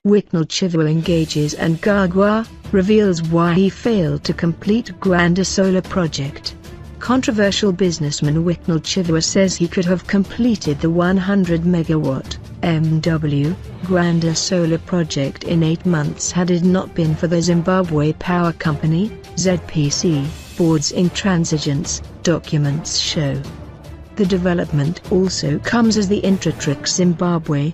Wicknell Chivayo engages Mnangagwa, reveals why he failed to complete Gwanda solar project. Controversial businessman Wicknell Chivayo says he could have completed the 100 megawatt MW Gwanda solar project in 8 months had it not been for the Zimbabwe Power Company (ZPC) board's intransigence, documents show. The development also comes as the Zimbabwe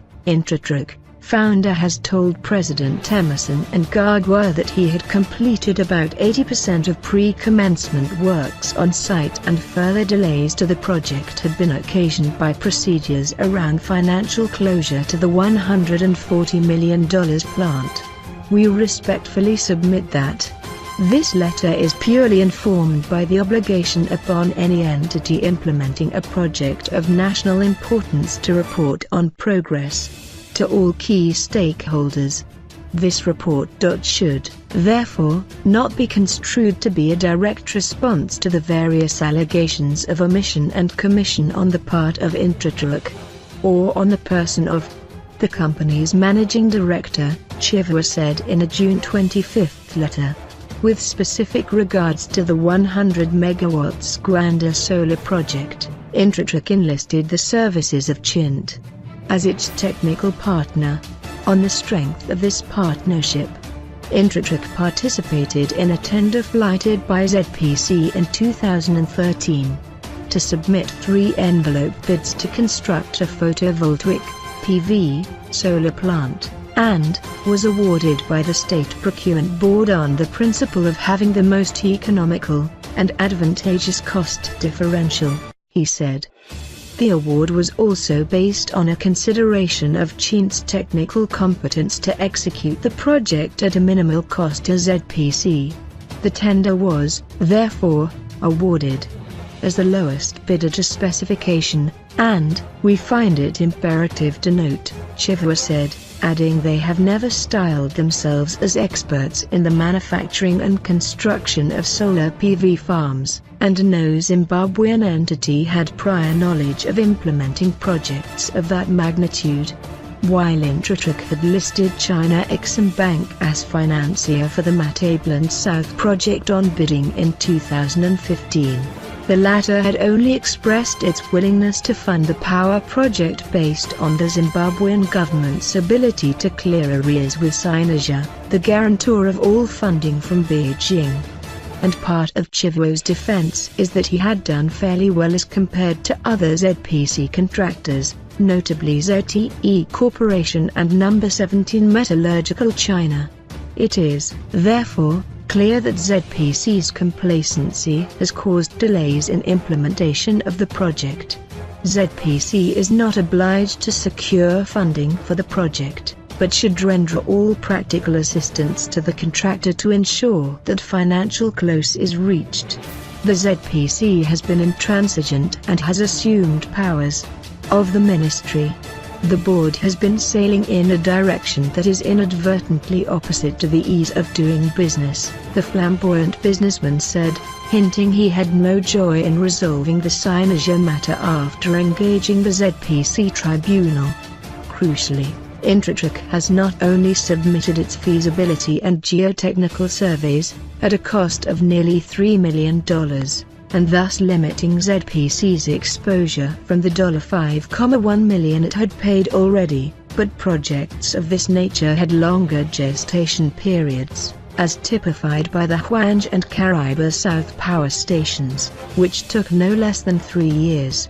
founder has told President Emmerson Mnangagwa that he had completed about 80% of pre-commencement works on site and further delays to the project had been occasioned by procedures around financial closure to the $140 million plant. We respectfully submit that this letter is purely informed by the obligation upon any entity implementing a project of national importance to report on progress to all key stakeholders. This report should, therefore, not be construed to be a direct response to the various allegations of omission and commission on the part of Intransigence, or on the person of the company's managing director, Chivayo said in a June 25 letter. With specific regards to the 100 megawatts Gwanda solar project, Intransigence enlisted the services of Chint as its technical partner. On the strength of this partnership, Intransigence participated in a tender flighted by ZPC in 2013 to submit 3 envelope bids to construct a photovoltaic (PV) solar plant, and was awarded by the State Procurement Board on the principle of having the most economical and advantageous cost differential, he said. The award was also based on a consideration of Chint's technical competence to execute the project at a minimal cost to ZPC. The tender was, therefore, awarded as the lowest bidder to specification, and we find it imperative to note, Chivayo said, adding they have never styled themselves as experts in the manufacturing and construction of solar PV farms, and no Zimbabwean entity had prior knowledge of implementing projects of that magnitude. While Intransigence had listed China Exim Bank as financier for the Matabeleland South project on bidding in 2015. The latter had only expressed its willingness to fund the power project based on the Zimbabwean government's ability to clear arrears with Sinasia, the guarantor of all funding from Beijing. And part of Chivayo's defense is that he had done fairly well as compared to other ZPC contractors, notably ZTE Corporation and No. 17 Metallurgical China. It is, therefore, clear that ZPC's complacency has caused delays in implementation of the project. ZPC is not obliged to secure funding for the project, but should render all practical assistance to the contractor to ensure that financial close is reached. The ZPC has been intransigent and has assumed powers of the ministry. The board has been sailing in a direction that is inadvertently opposite to the ease of doing business, the flamboyant businessman said, hinting he had no joy in resolving the Sinasia matter after engaging the ZPC tribunal. Crucially, Intransigence has not only submitted its feasibility and geotechnical surveys, at a cost of nearly $3 million, and thus limiting ZPC's exposure from the $5.1 million it had paid already, but projects of this nature had longer gestation periods, as typified by the Hwange and Kariba South power stations, which took no less than 3 years.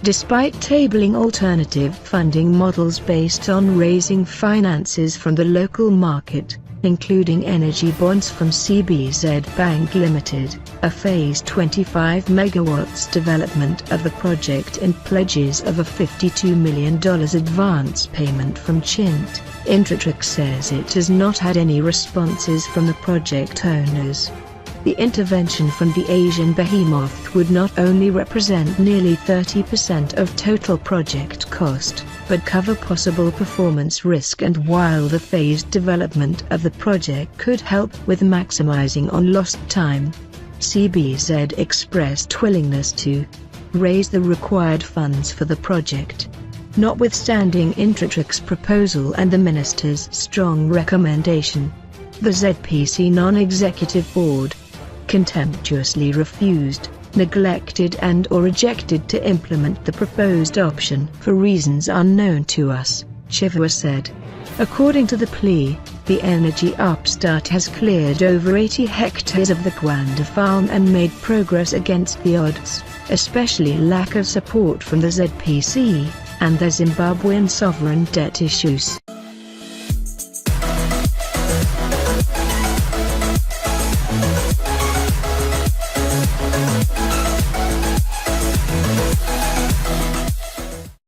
Despite tabling alternative funding models based on raising finances from the local market, including energy bonds from CBZ Bank Limited, a phase 25 megawatts development of the project and pledges of a $52 million advance payment from Chint, Intransigence says it has not had any responses from the project owners. The intervention from the Asian behemoth would not only represent nearly 30% of total project cost, but cover possible performance risk, and while the phased development of the project could help with maximizing on lost time, CBZ expressed willingness to raise the required funds for the project. Notwithstanding Intratric's proposal and the minister's strong recommendation, the ZPC non-executive board contemptuously refused, neglected and/or rejected to implement the proposed option for reasons unknown to us, Chivayo said. According to the plea, the energy upstart has cleared over 80 hectares of the Gwanda farm and made progress against the odds, especially lack of support from the ZPC, and the Zimbabwean sovereign debt issues.